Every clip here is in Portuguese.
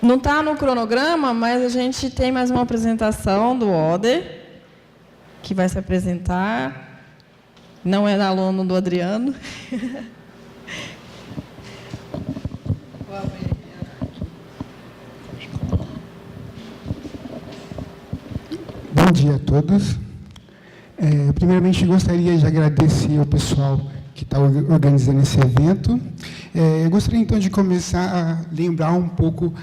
Não está no cronograma, mas a gente tem mais uma apresentação do Oder, que vai se apresentar. Não é aluno do Adriano. Bom dia a todos. Primeiramente, gostaria de agradecer ao pessoal que está organizando esse evento. Eu gostaria, então, de começar a lembrar um pouco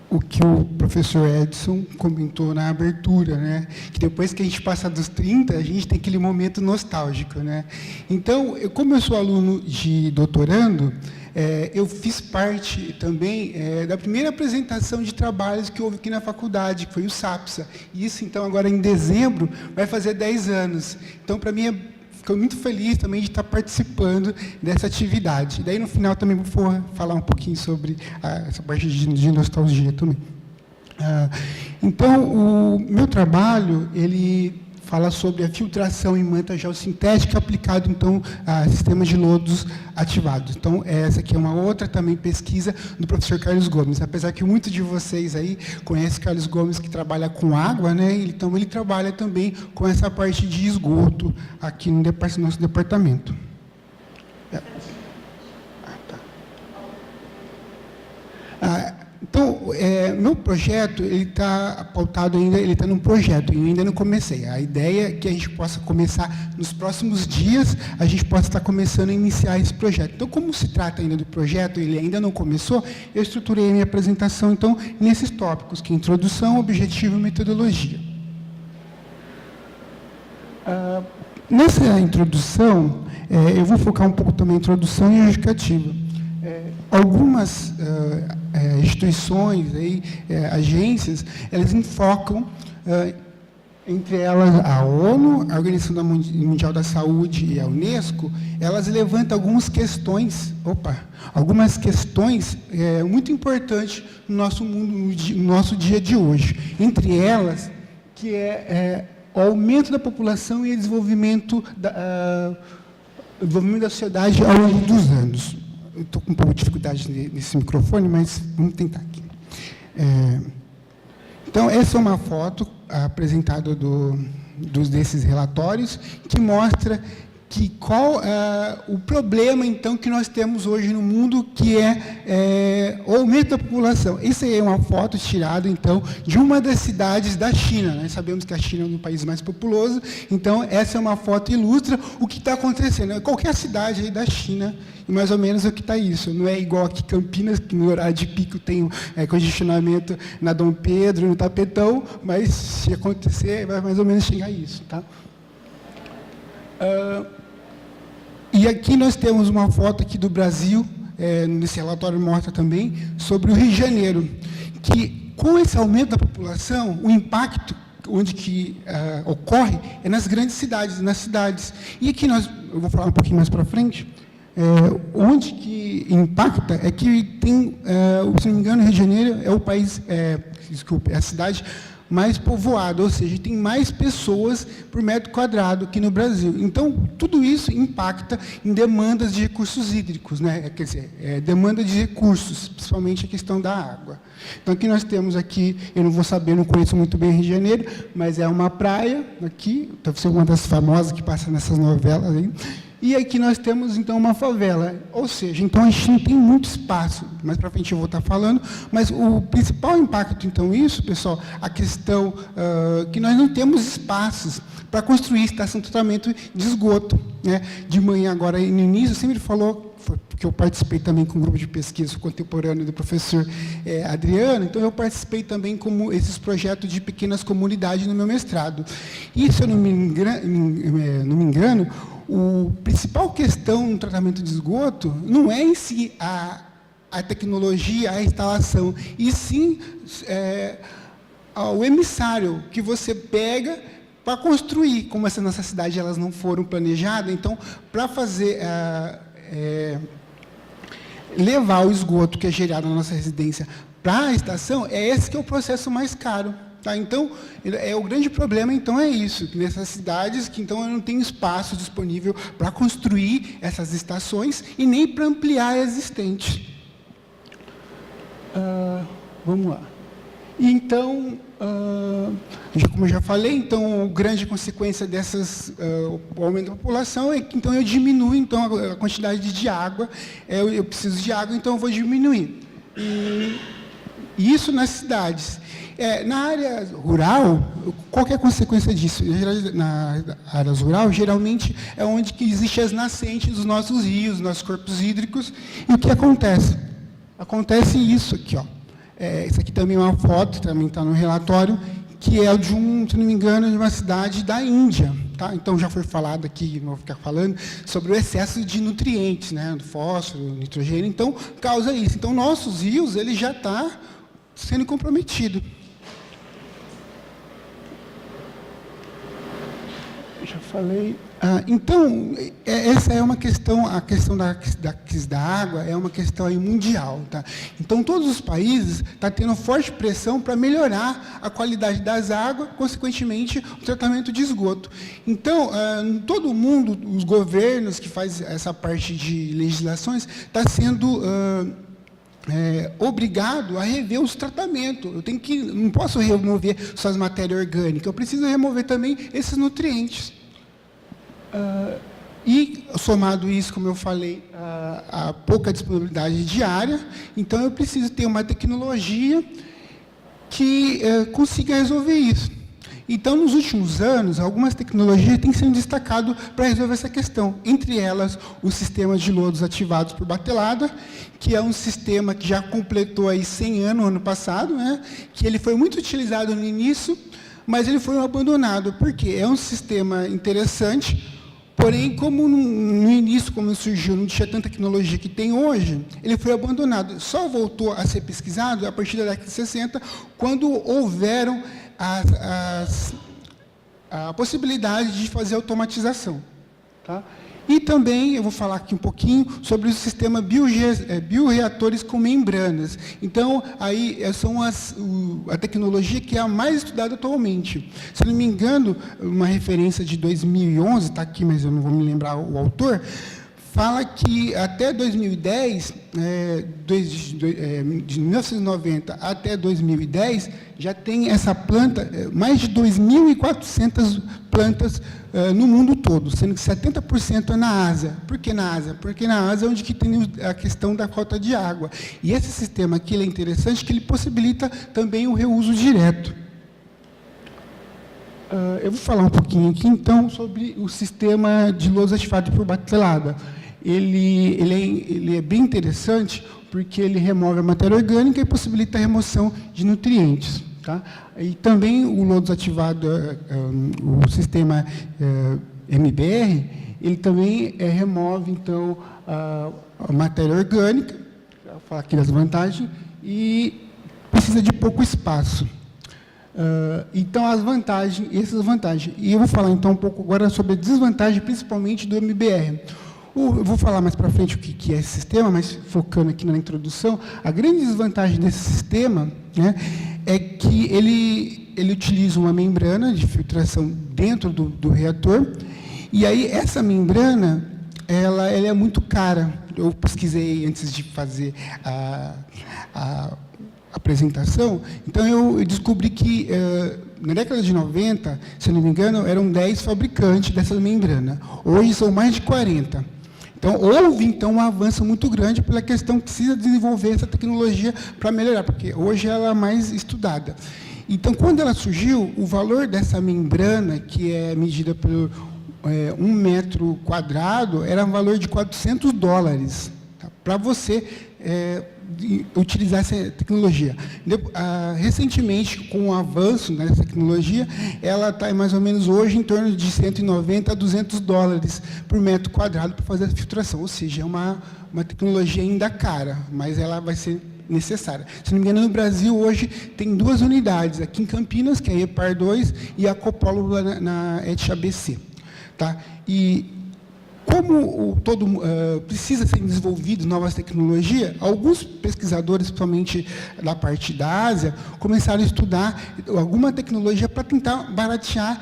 o que o professor Edson comentou na abertura, né? Que depois que a gente passa dos 30, a gente tem aquele momento nostálgico, né? Então, como eu sou aluno de doutorando, eu fiz parte também da primeira apresentação de trabalhos que houve aqui na faculdade, que foi o SAPSA. E isso, então, agora em dezembro, vai fazer 10 anos. Então, para mim, fico muito feliz também de estar participando dessa atividade. Daí, no final, também vou falar um pouquinho sobre essa parte de nostalgia também. Então, o meu trabalho, ele fala sobre a filtração em manta geossintética aplicado, então, a sistemas de lodos ativados. Então, essa aqui é uma outra também pesquisa do professor Carlos Gomes. Apesar que muitos de vocês aí conhecem Carlos Gomes, que trabalha com água, né? Então, ele trabalha também com essa parte de esgoto aqui no nosso departamento. Então, meu projeto, ele está pautado ainda, ele está num projeto, eu ainda não comecei. A ideia é que a gente possa começar, nos próximos dias, a gente possa estar começando a iniciar esse projeto. Então, como se trata ainda do projeto, ele ainda não começou, eu estruturei a minha apresentação, então, nesses tópicos, que é introdução, objetivo e metodologia. Nessa introdução, eu vou focar um pouco também em introdução e justificativa. Algumas instituições, agências, elas enfocam, entre elas a ONU, a Organização Mundial da Saúde e a Unesco, elas levantam algumas questões muito importantes no nosso mundo, no nosso dia de hoje. Entre elas, que é o aumento da população e o desenvolvimento da sociedade ao longo dos anos. Eu estou com um pouco de dificuldade nesse microfone, mas vamos tentar aqui. Então, essa é uma foto apresentada desses relatórios, que mostra qual o problema, então, que nós temos hoje no mundo, que é o aumento da população. Essa aí é uma foto tirada, então, de uma das cidades da China. Nós sabemos que a China é um país mais populoso, então, essa é uma foto que ilustra o que está acontecendo. Qualquer cidade aí da China, e mais ou menos o que está isso. Não é igual aqui Campinas, que no horário de pico tem congestionamento na Dom Pedro, no Tapetão, mas se acontecer, vai mais ou menos chegar a isso. Tá? E aqui nós temos uma foto aqui do Brasil, nesse relatório mostra também, sobre o Rio de Janeiro, que com esse aumento da população, o impacto onde que ocorre é nas grandes cidades, nas cidades. E aqui eu vou falar um pouquinho mais para frente, onde que impacta é que tem, se não me engano, o Rio de Janeiro é o país, é a cidade mais povoada, ou seja, tem mais pessoas por metro quadrado aqui no Brasil. Então, tudo isso impacta em demandas de recursos hídricos, né? Quer dizer, demanda de recursos, principalmente a questão da água. Então, aqui nós temos aqui, eu não vou saber, não conheço muito bem o Rio de Janeiro, mas é uma praia aqui, deve ser uma das famosas que passa nessas novelas aí. E aqui nós temos, então, uma favela. Ou seja, então, a gente não tem muito espaço. Mais para frente eu vou estar falando. Mas o principal impacto, então, isso, pessoal, a questão que nós não temos espaços para construir estação de tratamento de esgoto. Né? De manhã, agora, no início, sempre falou, porque eu participei também com um grupo de pesquisa contemporâneo do professor Adriano, então eu participei também como esses projetos de pequenas comunidades no meu mestrado. E, se eu não me engano, a principal questão no tratamento de esgoto não é em si a tecnologia, a instalação, e sim o emissário que você pega para construir. Como essa nossa cidade elas não foram planejadas, então, para fazer levar o esgoto que é gerado na nossa residência para a estação, esse que é o processo mais caro. Tá? Então, o grande problema, então, é isso, nessas cidades que, então, eu não tenho espaço disponível para construir essas estações e nem para ampliar a existente. Vamos lá. Então, como eu já falei, então, a grande consequência o aumento da população é que então eu diminuo então, a quantidade de água, eu preciso de água, então eu vou diminuir. E isso nas cidades. Na área rural, qual que é a consequência disso? Na área rural, geralmente, é onde que existem as nascentes dos nossos rios, dos nossos corpos hídricos, e o que acontece? Acontece isso aqui, ó. Isso aqui também é uma foto, também está no relatório, que é de se não me engano, de uma cidade da Índia. Tá? Então, já foi falado aqui, não vou ficar falando, sobre o excesso de nutrientes, né, do fósforo, nitrogênio, então, causa isso. Então, nossos rios, ele já está sendo comprometido. Já falei. Então, essa é uma questão, a questão da crise da água é uma questão aí mundial. Tá? Então, todos os países estão tendo forte pressão para melhorar a qualidade das águas, consequentemente, o tratamento de esgoto. Então, em todo o mundo, os governos que fazem essa parte de legislações estão sendo obrigado a rever os tratamentos. Não posso remover só as matérias orgânicas, eu preciso remover também esses nutrientes. E, somado isso, como eu falei, a pouca disponibilidade diária, então eu preciso ter uma tecnologia que consiga resolver isso. Então, nos últimos anos, algumas tecnologias têm sido destacadas para resolver essa questão. Entre elas, o sistema de lodos ativados por batelada, que é um sistema que já completou aí 100 anos, no ano passado, né, que ele foi muito utilizado no início, mas ele foi abandonado. Por quê? É um sistema interessante, porém, como no início, como surgiu, não tinha tanta tecnologia que tem hoje, ele foi abandonado. Só voltou a ser pesquisado a partir da década de 60, quando houveram a possibilidade de fazer automatização. Tá? E também, eu vou falar aqui um pouquinho sobre o sistema bioreatores com membranas. Então, aí são a tecnologia que é a mais estudada atualmente. Se não me engano, uma referência de 2011, está aqui, mas eu não vou me lembrar o autor, fala que até 2010, de 1990 até 2010, já tem essa planta, mais de 2.400 plantas no mundo todo, sendo que 70% é na Ásia. Por que na Ásia? Porque na Ásia é onde que tem a questão da falta de água. E esse sistema aqui ele é interessante, que ele possibilita também o reuso direto. Eu vou falar um pouquinho aqui, então, sobre o sistema de lodos ativados por batelada. Ele é bem interessante, porque ele remove a matéria orgânica e possibilita a remoção de nutrientes. Tá? E também o lodo ativado, o sistema MBR, ele também remove, então, a matéria orgânica, vou falar aqui das vantagens, e precisa de pouco espaço. Então, as vantagens, essas vantagens. E eu vou falar, então, um pouco agora sobre a desvantagem, principalmente do MBR. Eu vou falar mais para frente o que é esse sistema, mas focando aqui na introdução, a grande desvantagem desse sistema, né, é que ele utiliza uma membrana de filtração dentro do reator, e aí essa membrana, ela é muito cara. Eu pesquisei antes de fazer a apresentação, então eu descobri que na década de 90, se não me engano, eram 10 fabricantes dessa membrana. Hoje são mais de 40. Então, houve, então, um avanço muito grande pela questão que precisa desenvolver essa tecnologia para melhorar, porque hoje ela é mais estudada. Então, quando ela surgiu, o valor dessa membrana, que é medida por 1 metro quadrado, era um valor de $400, tá? Para você utilizar essa tecnologia. Recentemente, com o avanço nessa tecnologia, ela está mais ou menos hoje em torno de $190 a $200 por metro quadrado para fazer a filtração, ou seja, é uma tecnologia ainda cara, mas ela vai ser necessária. Se não me engano, no Brasil, hoje, tem 2 unidades, aqui em Campinas, que é a EPAR 2, e a Copolo na ETH-ABC. Tá? E como precisa ser desenvolvido novas tecnologias, alguns pesquisadores, principalmente da parte da Ásia, começaram a estudar alguma tecnologia para tentar baratear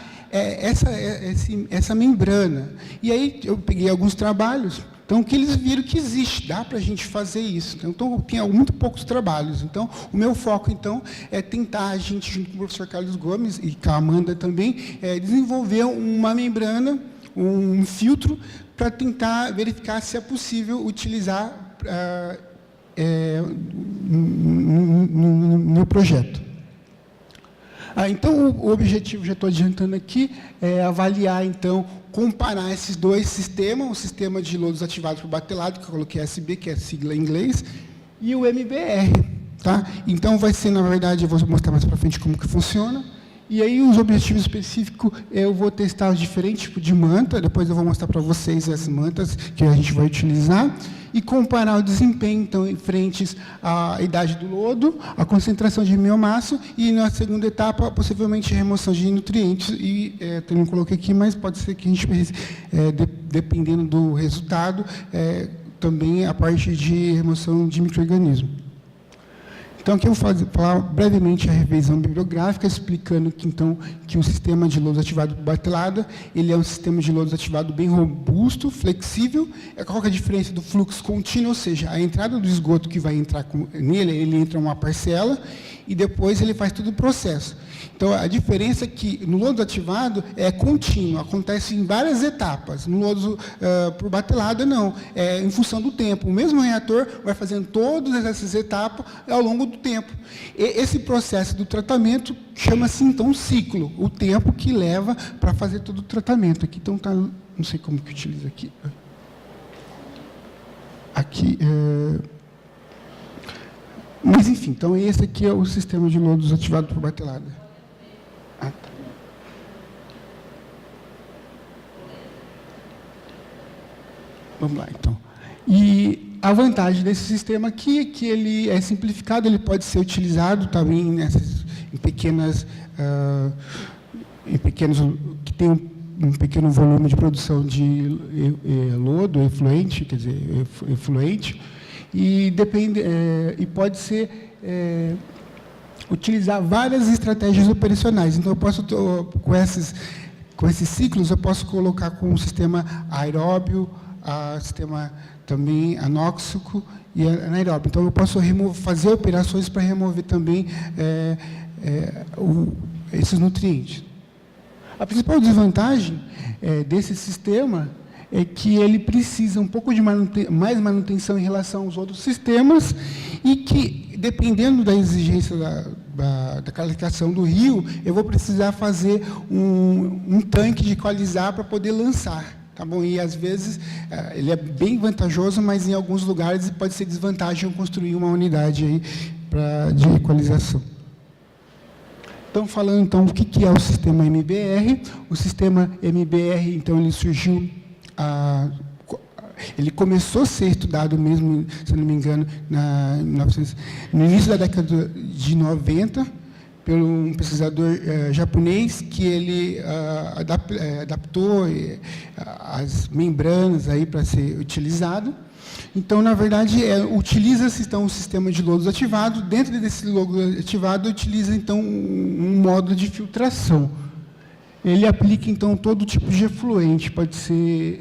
essa membrana. E aí eu peguei alguns trabalhos, Então, que eles viram que existe, dá para a gente fazer isso. Então, tem muito poucos trabalhos. Então, o meu foco, então, é tentar, a gente, junto com o professor Carlos Gomes e com a Amanda também, desenvolver uma membrana, um filtro, para tentar verificar se é possível utilizar no projeto. Então, o objetivo, já estou adiantando aqui, é avaliar, então, comparar esses dois sistemas, o sistema de lodos ativados por batelado, que eu coloquei SB, que é a sigla em inglês, e o MBR. Tá? Então, vai ser, na verdade, eu vou mostrar mais para frente como que funciona. E aí, os objetivos específicos, eu vou testar os diferentes tipos de manta, depois eu vou mostrar para vocês as mantas que a gente vai utilizar, e comparar o desempenho, então, em frente à idade do lodo, a concentração de biomassa, e, na segunda etapa, possivelmente, a remoção de nutrientes, e eu não coloquei aqui, mas pode ser que a gente, dependendo do resultado, também a parte de remoção de micro-organismos. Então, aqui eu vou falar brevemente a revisão bibliográfica, explicando que, então, que o sistema de lodos ativado por batelada, ele é um sistema de lodos ativado bem robusto, flexível. Qual que é a diferença do fluxo contínuo? Ou seja, a entrada do esgoto que vai entrar nele, ele entra uma parcela e depois ele faz todo o processo. Então, a diferença é que no lodo ativado é contínuo, acontece em várias etapas. No lodo por batelada, não. É em função do tempo. O mesmo reator vai fazendo todas essas etapas ao longo do tempo. Esse processo do tratamento chama-se, então, ciclo, o tempo que leva para fazer todo o tratamento. Aqui, então, tá, não sei como que utiliza aqui. Aqui, mas, enfim, então, esse aqui é o sistema de lodos ativado por batelada. Ah, tá. Vamos lá, então. E a vantagem desse sistema aqui é que ele é simplificado, ele pode ser utilizado também em pequenos que tem um pequeno volume de produção de lodo efluente, quer dizer, efluente, e pode ser utilizar várias estratégias operacionais. Então, eu posso, com esses ciclos, eu posso colocar com um sistema aeróbio, sistema também anóxico e anaeróbio. Então, eu posso fazer operações para remover também esses nutrientes. A principal desvantagem desse sistema é que ele precisa um pouco de mais manutenção em relação aos outros sistemas e que, dependendo da exigência da qualificação do rio, eu vou precisar fazer um tanque de equalizar para poder lançar. Tá bom? E, às vezes, ele é bem vantajoso, mas, em alguns lugares, pode ser desvantagem construir uma unidade aí de equalização. Então, falando, então, o que é o sistema MBR. O sistema MBR, então, ele surgiu... ele começou a ser estudado mesmo, se não me engano, no início da década de 90, por um pesquisador japonês, que ele adaptou as membranas aí para ser utilizado. Então, na verdade, utiliza-se então, um sistema de lodos ativado. Dentro desse lodo ativado, utiliza então um módulo de filtração. Ele aplica então todo tipo de efluente, pode ser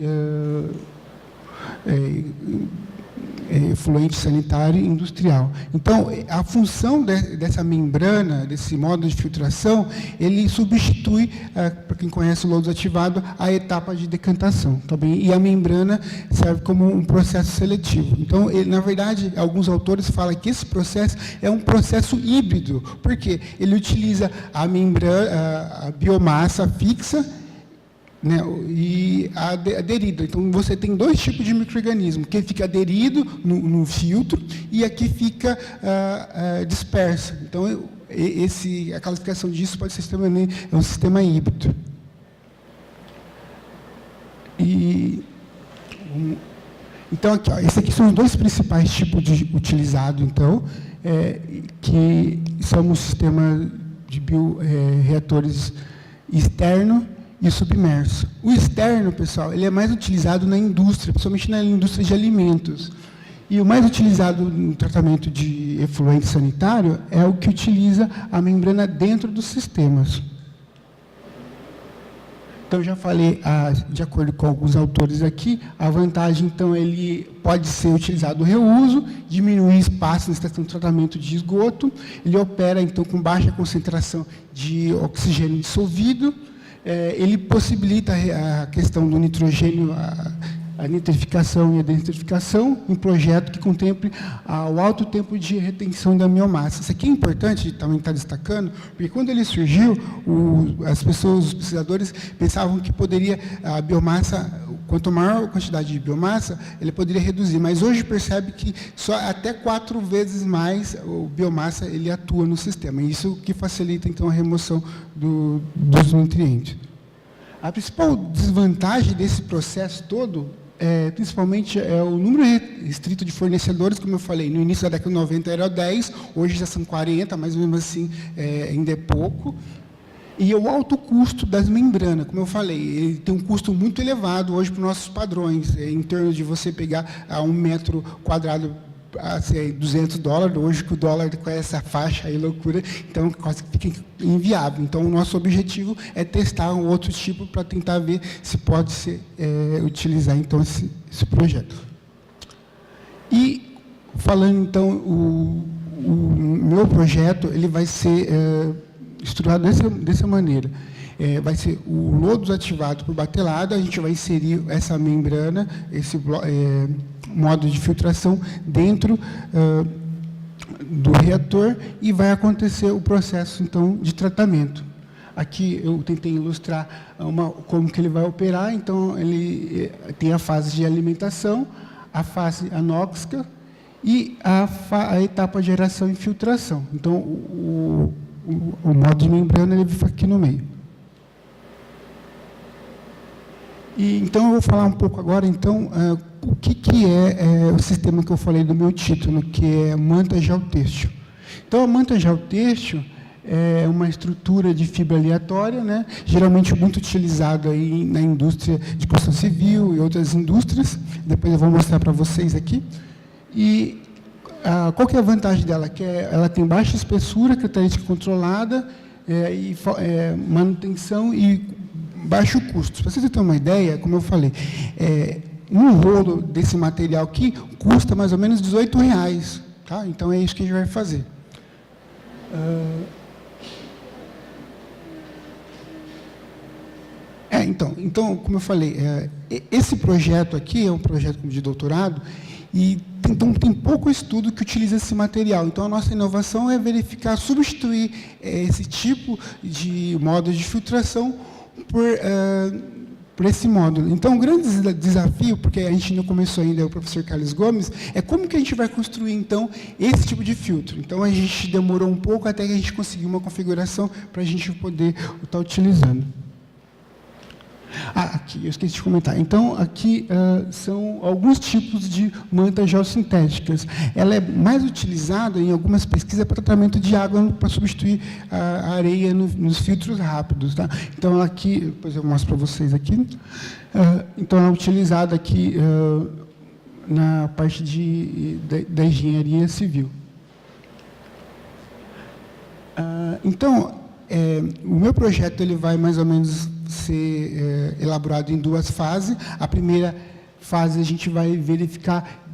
efluente sanitário e industrial. Então, a função dessa membrana, desse módulo de filtração, ele substitui, para quem conhece o lodo ativado, a etapa de decantação. Tá bem? E a membrana serve como um processo seletivo. Então, na verdade, alguns autores falam que esse processo é um processo híbrido. Por quê? Ele utiliza a membrana, a biomassa fixa, né, e aderido. Então, você tem dois tipos de micro-organismo, que fica aderido no filtro e aqui fica disperso. Então, a classificação disso pode ser também um sistema híbrido. Então, aqui, esses aqui são os dois principais tipos de utilizado, então, que são o sistema de bioreatores externo e submerso. O externo, pessoal, ele é mais utilizado na indústria, principalmente na indústria de alimentos. E o mais utilizado no tratamento de efluente sanitário é o que utiliza a membrana dentro dos sistemas. Então, já falei, de acordo com alguns autores aqui, a vantagem, então, ele pode ser utilizado o reuso, diminuir espaço na estação de tratamento de esgoto, ele opera, então, com baixa concentração de oxigênio dissolvido, ele possibilita a questão do nitrogênio, a nitrificação e a denitrificação, um projeto que contemple o alto tempo de retenção da biomassa. Isso aqui é importante também estar destacando, porque quando ele surgiu, as pessoas, os pesquisadores, pensavam que poderia, a biomassa, quanto maior a quantidade de biomassa, ele poderia reduzir, mas hoje percebe que só até 4 vezes mais a biomassa ele atua no sistema, e isso que facilita, então, a remoção dos nutrientes. A principal desvantagem desse processo todo, principalmente, é o número restrito de fornecedores, como eu falei, no início da década de 90 era 10, hoje já são 40, mas mesmo assim ainda é pouco. E o alto custo das membranas, como eu falei, ele tem um custo muito elevado hoje para os nossos padrões, em torno de você pegar a 1 metro quadrado, $200, hoje que o dólar com essa faixa aí, loucura, então quase fica inviável. Então, o nosso objetivo é testar um outro tipo para tentar ver se pode ser utilizar, então, esse projeto. E, falando, então, o meu projeto, ele vai ser estruturado dessa maneira. Vai ser o lodo ativado por batelada, a gente vai inserir essa membrana, esse modo de filtração dentro do reator e vai acontecer o processo, então, de tratamento. Aqui eu tentei ilustrar como que ele vai operar, então, ele tem a fase de alimentação, a fase anóxica e a etapa de geração e filtração. Então, o modo de membrana ele fica aqui no meio. E, então, eu vou falar um pouco agora, então, o que é o sistema que eu falei do meu título, que é manta geotêxtil. Então, a manta geotêxtil é uma estrutura de fibra aleatória, né, geralmente muito utilizada aí na indústria de construção civil e outras indústrias. Depois eu vou mostrar para vocês aqui. E qual que é a vantagem dela? Que ela tem baixa espessura, característica controlada, manutenção e baixo custo. Para vocês terem uma ideia, como eu falei, um rolo desse material aqui custa mais ou menos R$18. Tá? Então, é isso que a gente vai fazer. Então, como eu falei, esse projeto aqui é um projeto de doutorado, e então tem pouco estudo que utiliza esse material. Então, a nossa inovação é verificar, substituir esse tipo de modo de filtração por esse módulo. Então, o grande desafio, porque a gente não começou ainda, é o professor Carlos Gomes, é como que a gente vai construir, então, esse tipo de filtro. Então, a gente demorou um pouco até que a gente conseguiu uma configuração para a gente poder estar utilizando. Aqui, eu esqueci de comentar. Então, aqui são alguns tipos de mantas geossintéticas. Ela é mais utilizada em algumas pesquisas para tratamento de água, para substituir a areia nos filtros rápidos. Tá? Então, aqui, depois eu mostro para vocês aqui. Então, ela é utilizada aqui na parte da engenharia civil. Então, o meu projeto ele vai mais ou menos ser elaborado em 2 fases. A primeira fase a gente vai verificar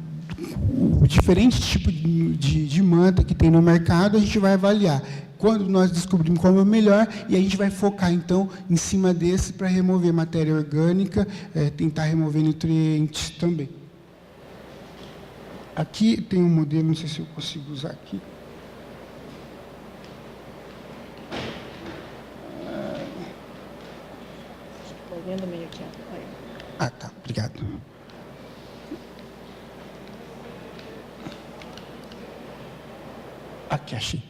o diferente tipo de manta que tem no mercado, a gente vai avaliar. Quando nós descobrimos qual é o melhor, e a gente vai focar, então, em cima desse para remover matéria orgânica, tentar remover nutrientes também. Aqui tem um modelo, não sei se eu consigo usar aqui. Vendo meio aqui. Tá, obrigado. Aqui, achei.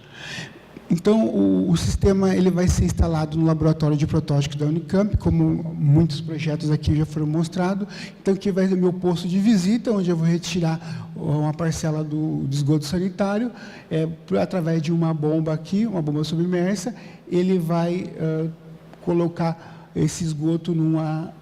Então, o sistema ele vai ser instalado no laboratório de protótipos da Unicamp, como muitos projetos aqui já foram mostrados. Então, aqui vai ser o meu posto de visita, onde eu vou retirar uma parcela do esgoto sanitário, através de uma bomba aqui, uma bomba submersa. Ele vai colocar esse esgoto numa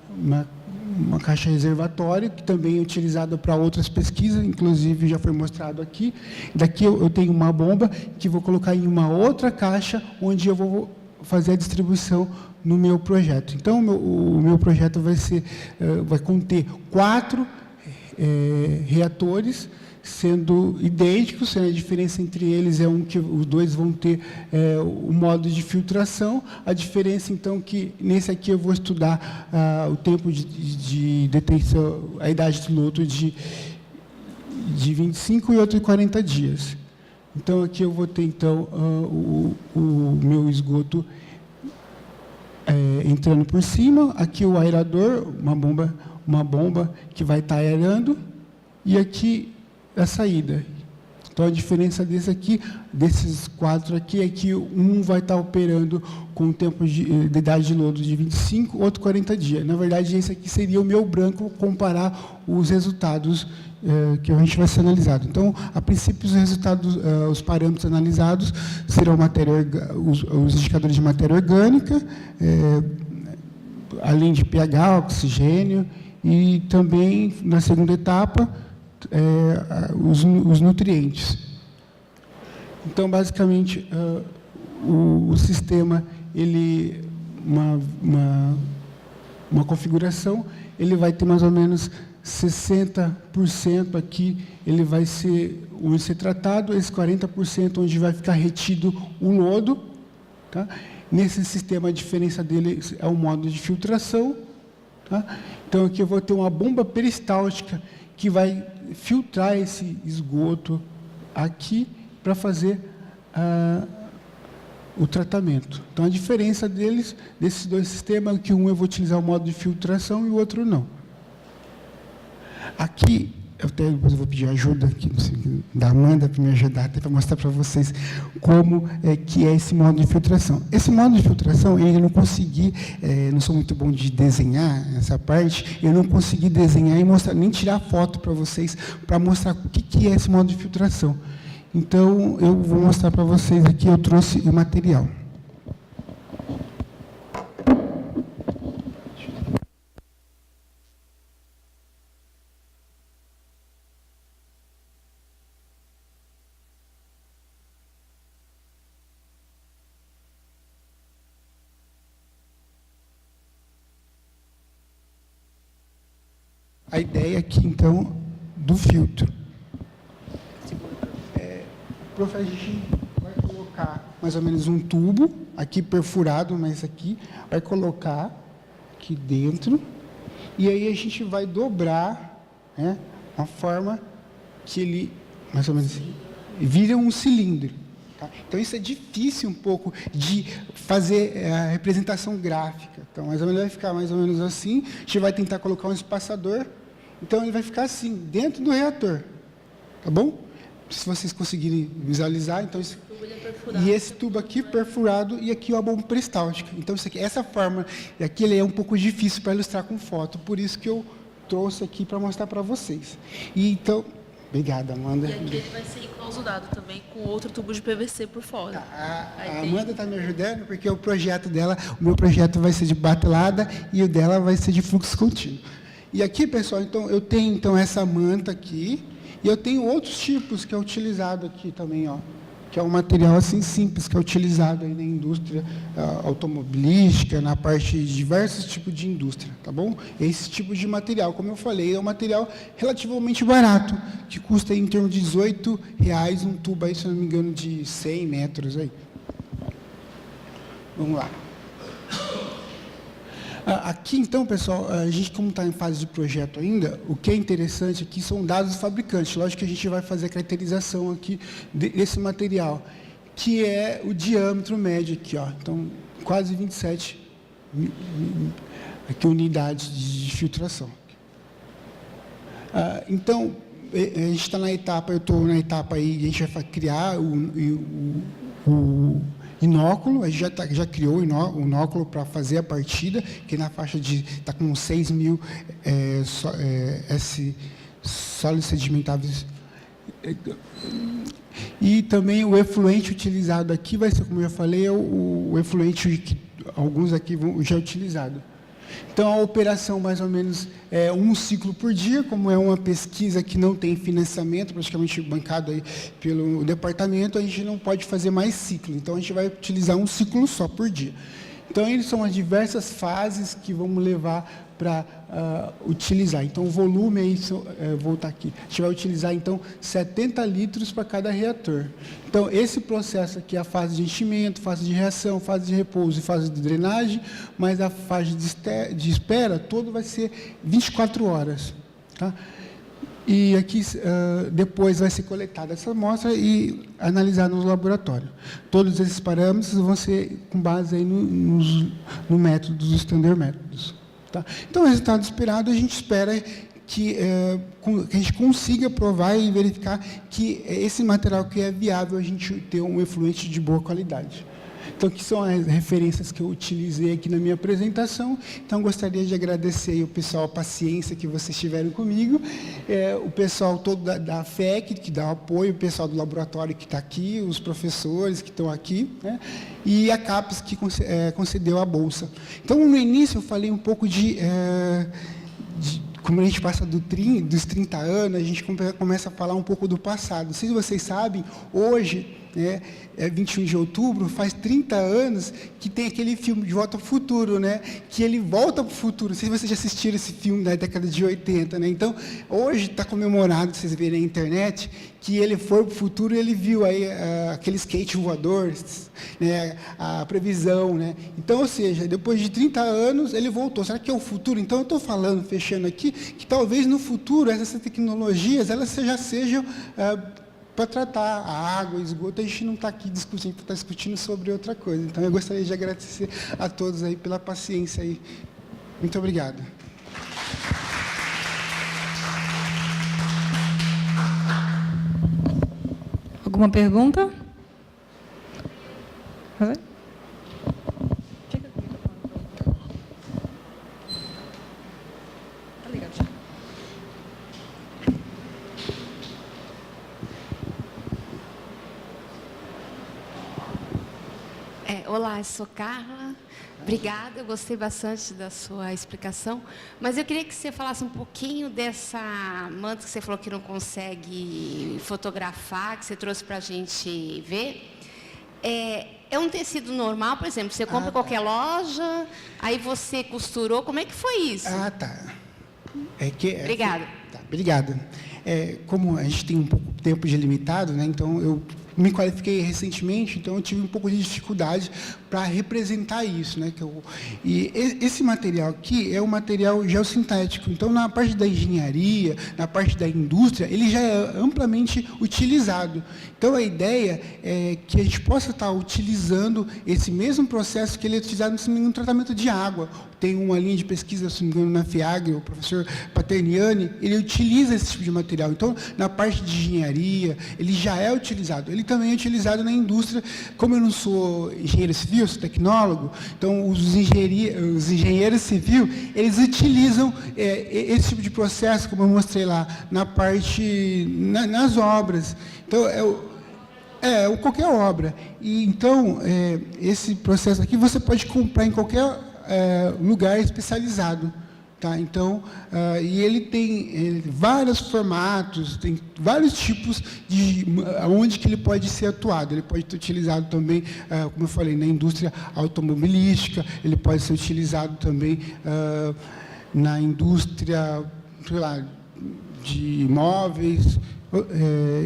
caixa reservatória, que também é utilizada para outras pesquisas, inclusive já foi mostrado aqui. Daqui eu tenho uma bomba que vou colocar em uma outra caixa, onde eu vou fazer a distribuição no meu projeto. Então, o meu projeto vai conter 4 reatores, sendo idênticos, a diferença entre eles é que os dois vão ter o modo de filtração. A diferença, então, que nesse aqui eu vou estudar o tempo de detenção, a idade do loto de 25 e outro de 40 dias. Então, aqui eu vou ter, então, o meu esgoto entrando por cima, aqui o aerador, uma bomba que vai estar aerando, e aqui a saída. Então, a diferença desses 4 aqui, é que um vai estar operando com um tempo de idade de lodo de 25, outro 40 dias. Na verdade, esse aqui seria o meu branco, comparar os resultados que a gente vai ser analisado. Então, a princípio, os resultados, os parâmetros analisados serão os indicadores de matéria orgânica, além de pH, oxigênio, e também, na segunda etapa, os nutrientes. Então, basicamente, o sistema, uma configuração, ele vai ter mais ou menos 60% aqui, ele vai ser tratado, esse 40% onde vai ficar retido o lodo. Tá? Nesse sistema, a diferença dele é o modo de filtração. Tá? Então, aqui eu vou ter uma bomba peristáltica que vai filtrar esse esgoto aqui para fazer o tratamento. Então, a diferença desses dois sistemas é que um eu vou utilizar o modo de filtração e o outro não. Aqui, depois eu vou pedir ajuda aqui, da Amanda para me ajudar, até para mostrar para vocês como que é esse modo de filtração. Esse modo de filtração, eu não consegui, não sou muito bom de desenhar essa parte, eu não consegui desenhar e mostrar, nem tirar foto para vocês, para mostrar o que é esse modo de filtração. Então, eu vou mostrar para vocês aqui, eu trouxe o material. A ideia aqui, então, do filtro. A gente vai colocar mais ou menos um tubo, aqui perfurado, mas aqui, vai colocar aqui dentro, e aí a gente vai dobrar, uma forma que ele, mais ou menos assim, vira um cilindro. Tá? Então, isso é difícil um pouco de fazer a representação gráfica. Então, mais ou menos vai ficar mais ou menos assim. A gente vai tentar colocar um espaçador. Então, ele vai ficar assim, dentro do reator. Tá bom? Se vocês conseguirem visualizar, então e esse tubo aqui perfurado e aqui a bomba peristáltica. Então, essa forma, e aqui ele é um pouco difícil para ilustrar com foto, por isso que eu trouxe aqui para mostrar para vocês. E então, obrigada, Amanda. E aqui ele vai ser enclausurado também com outro tubo de PVC por fora. A Amanda está me ajudando porque o meu projeto vai ser de batelada e o dela vai ser de fluxo contínuo. E aqui, pessoal, então eu tenho essa manta aqui. E eu tenho outros tipos que é utilizado aqui também, que é um material assim simples, que é utilizado aí na indústria automobilística, na parte de diversos tipos de indústria, tá bom? Esse tipo de material, como eu falei, é um material relativamente barato, que custa aí, em torno de R$18 um tubo aí, se não me engano, de 100 metros aí. Vamos lá. Aqui, então, pessoal, a gente, como está em fase de projeto ainda, o que é interessante aqui são dados do fabricante. Lógico que a gente vai fazer a caracterização aqui desse material, que é o diâmetro médio aqui, Então, quase 27 aqui, unidades de filtração. Então, a gente está na etapa, eu estou na etapa aí, a gente vai criar o inóculo, a gente já criou o inóculo para fazer a partida, que na faixa de está com 6.000 sólidos sedimentados. E também o efluente utilizado aqui vai ser, como eu já falei, o efluente que alguns aqui vão já utilizado. Então, a operação, mais ou menos, é um ciclo por dia, como é uma pesquisa que não tem financiamento, praticamente bancado aí pelo departamento, a gente não pode fazer mais ciclo. Então, a gente vai utilizar um ciclo só por dia. Então, eles são as diversas fases que vamos levar para utilizar. Então, o volume, aí, voltar aqui, a gente vai utilizar, então, 70 litros para cada reator. Então, esse processo aqui é a fase de enchimento, fase de reação, fase de repouso e fase de drenagem, mas a fase de espera, todo vai ser 24 horas. Tá? E aqui, depois vai ser coletada essa amostra e analisada no laboratório. Todos esses parâmetros vão ser com base aí no método dos standard métodos. Tá? Então, o resultado esperado, a gente espera que a gente consiga provar e verificar que esse material que é viável a gente ter um efluente de boa qualidade. Então, que são as referências que eu utilizei aqui na minha apresentação. Então, gostaria de agradecer aí o pessoal, a paciência que vocês tiveram comigo, o pessoal todo da FEC, que dá apoio, o pessoal do laboratório que está aqui, os professores que estão aqui, né, e a CAPES, que concedeu a bolsa. Então, no início, eu falei um pouco de como a gente passa dos 30 anos, a gente começa a falar um pouco do passado. Não sei se vocês sabem, hoje, é 21 de outubro, faz 30 anos que tem aquele filme De Volta ao Futuro, né? Que ele volta para o futuro. Não sei se vocês já assistiram esse filme da década de 80, né? Então, hoje está comemorado, vocês verem na internet, que ele foi para o futuro e ele viu aí aquele skate voador, né? A previsão, né? Então, ou seja, depois de 30 anos, ele voltou. Será que é o futuro? Então, eu estou falando, fechando aqui, que talvez no futuro essas tecnologias, elas já sejam para tratar a água, o esgoto. A gente não está aqui discutindo, está discutindo sobre outra coisa. Então, eu gostaria de agradecer a todos aí pela paciência aí. Muito obrigado. Alguma pergunta? Olá, eu sou Carla. Obrigada, eu gostei bastante da sua explicação. Mas eu queria que você falasse um pouquinho dessa manta que você falou que não consegue fotografar, que você trouxe para a gente ver. É um tecido normal, por exemplo, você compra em qualquer loja, aí você costurou. Como é que foi isso? Tá. Obrigada. Tá, obrigada. Como a gente tem um pouco de tempo limitado, né, então eu me qualifiquei recentemente, então eu tive um pouco de dificuldade para representar isso, né? E esse material aqui é um material geossintético. Então, na parte da engenharia, na parte da indústria, ele já é amplamente utilizado. Então, a ideia é que a gente possa estar utilizando esse mesmo processo que ele é utilizado no tratamento de água. Tem uma linha de pesquisa, se não me engano, na FIAG, o professor Paterniani, ele utiliza esse tipo de material. Então, na parte de engenharia, ele já é utilizado. Ele também é utilizado na indústria. Como eu não sou engenheiro civil, sou tecnólogo, então os engenheiros civis, eles utilizam esse tipo de processo, como eu mostrei lá, na parte, nas obras. Então, qualquer obra. E, então, esse processo aqui você pode comprar em qualquer lugar especializado. Tá? Então, e ele tem vários formatos, tem vários tipos de onde que ele pode ser atuado. Ele pode ser utilizado também, como eu falei, na indústria automobilística, ele pode ser utilizado também na indústria, sei lá, de imóveis,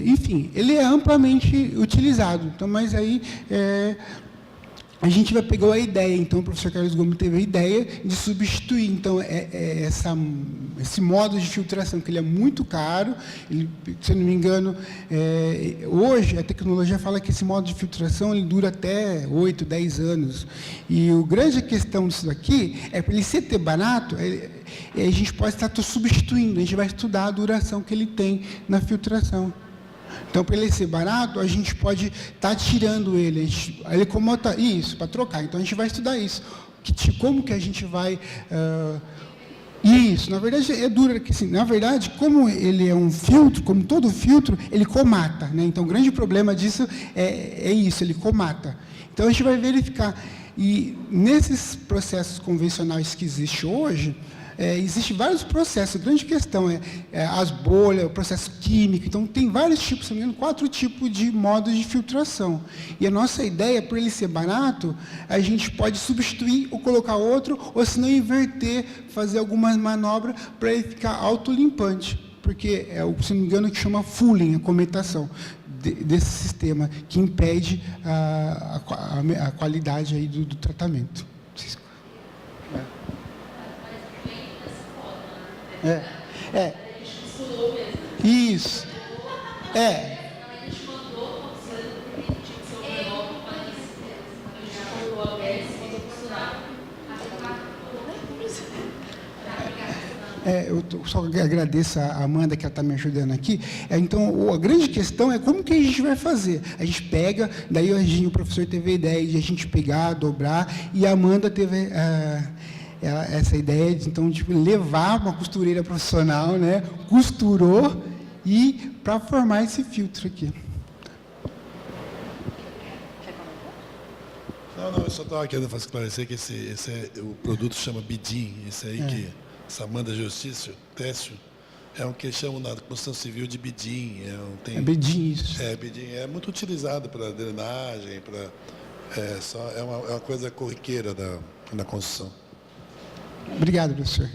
enfim, ele é amplamente utilizado. Então, mas aí a gente vai pegar a ideia, então o professor Carlos Gomes teve a ideia de substituir, então, esse modo de filtração, que ele é muito caro, se eu não me engano, hoje a tecnologia fala que esse modo de filtração ele dura até 8, 10 anos. E a grande questão disso daqui é, para ele ser barato, a gente pode estar substituindo, a gente vai estudar a duração que ele tem na filtração. Então, para ele ser barato, a gente pode estar tirando ele. Ele como isso, para trocar. Então, a gente vai estudar isso. Como que a gente vai... Isso, na verdade, é duro. Assim, na verdade, como ele é um filtro, como todo filtro, ele comata. Né? Então, o grande problema disso é isso, ele comata. Então, a gente vai verificar E nesses processos convencionais que existem hoje, existem vários processos. A grande questão é as bolhas, o processo químico. Então, tem vários tipos, se não me engano, 4 tipos de modos de filtração. E a nossa ideia, por ele ser barato, a gente pode substituir ou colocar outro, ou se não inverter, fazer algumas manobras para ele ficar autolimpante. Porque se não me engano, que chama fooling, a cometação desse sistema, que impede a qualidade aí do tratamento. Isso. Eu só agradeço a Amanda, que ela está me ajudando aqui. Então, a grande questão é como que a gente vai fazer. A gente pega, daí o professor teve a ideia de a gente pegar, dobrar, e a Amanda teve essa ideia de, então, levar uma costureira profissional, né, costurou, e para formar esse filtro aqui. Não, eu só estava querendo esclarecer que o produto chama Bidin, esse aí que essa Amanda Justício, Técio, é um que chamam na construção civil de Bidin. Bidin, isso. Bidin é muito utilizado para drenagem, é uma coisa corriqueira na construção. Obrigado, professor.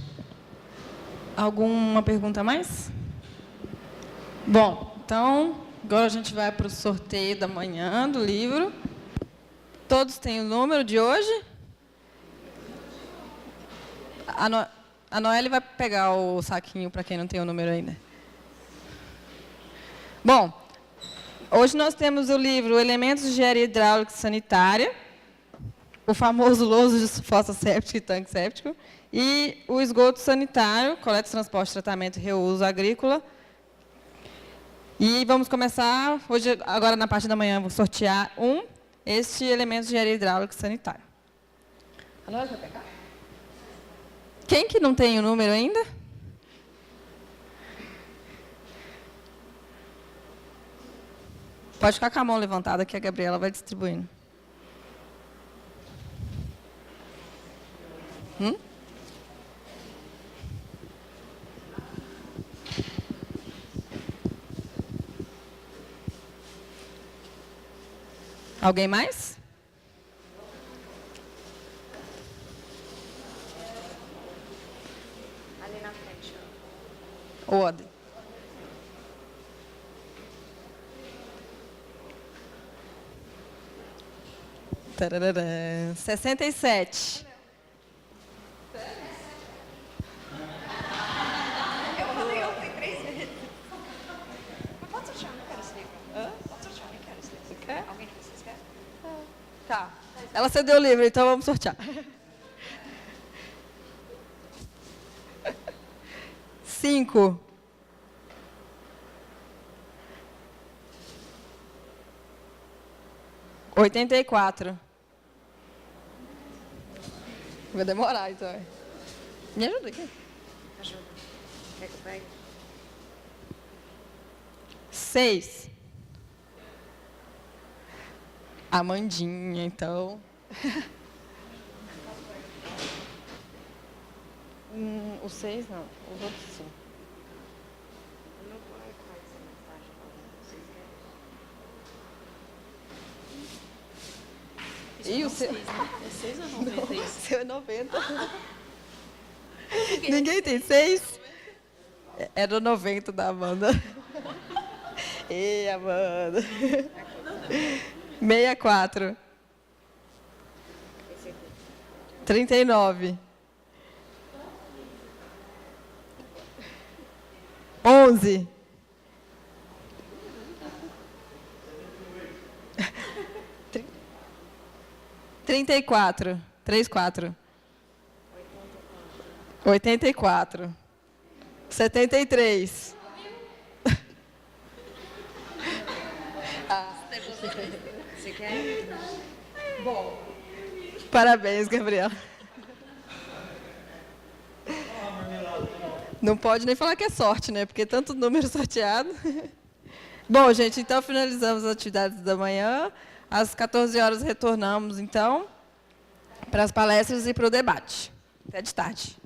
Alguma pergunta a mais? Bom, então, agora a gente vai para o sorteio da manhã do livro. Todos têm o número de hoje? A Noelle vai pegar o saquinho para quem não tem o número ainda. Bom, hoje nós temos o livro Elementos de Engenharia Hidráulica e Sanitária, o famoso louso de fossa séptica e tanque séptico, e o esgoto sanitário, coleta, transporte, tratamento e reuso agrícola. E vamos começar, hoje, agora na parte da manhã, vou sortear este Elementos de Engenharia Hidráulica e Sanitária. A Noelle vai pegar? Quem que não tem o número ainda? Pode ficar com a mão levantada que a Gabriela vai distribuindo. Alguém mais? Ali na frente. Ode. Tararara. 67. Eu fui 3 vezes. Mas pode sortear, não quero esse livro. Pode sortear, nem quero esse livro. Você quer? Alguém de vocês quer? Tá. Ela cedeu o livro, então vamos sortear. 5. 84. Vai demorar, então. Me ajuda aqui. Ajuda. Quer que eu pegue? 6. Amandinha, então. O 6 não, os outros sim. Eu não vou marcar essa mensagem pra vocês querem. E o seu? É 6 ou 90 O isso? seu é 90. Ninguém tem 6? Era o 90 da Amanda. Ei, Amanda. 64. 39. 11. 34. 34. 84. 73. Você quer? Bom. Parabéns, Gabriela. Não pode nem falar que é sorte, né? Porque tanto número sorteado. Bom, gente, então finalizamos as atividades da manhã. Às 14 horas retornamos, então. para as palestras e para o debate. Até de tarde.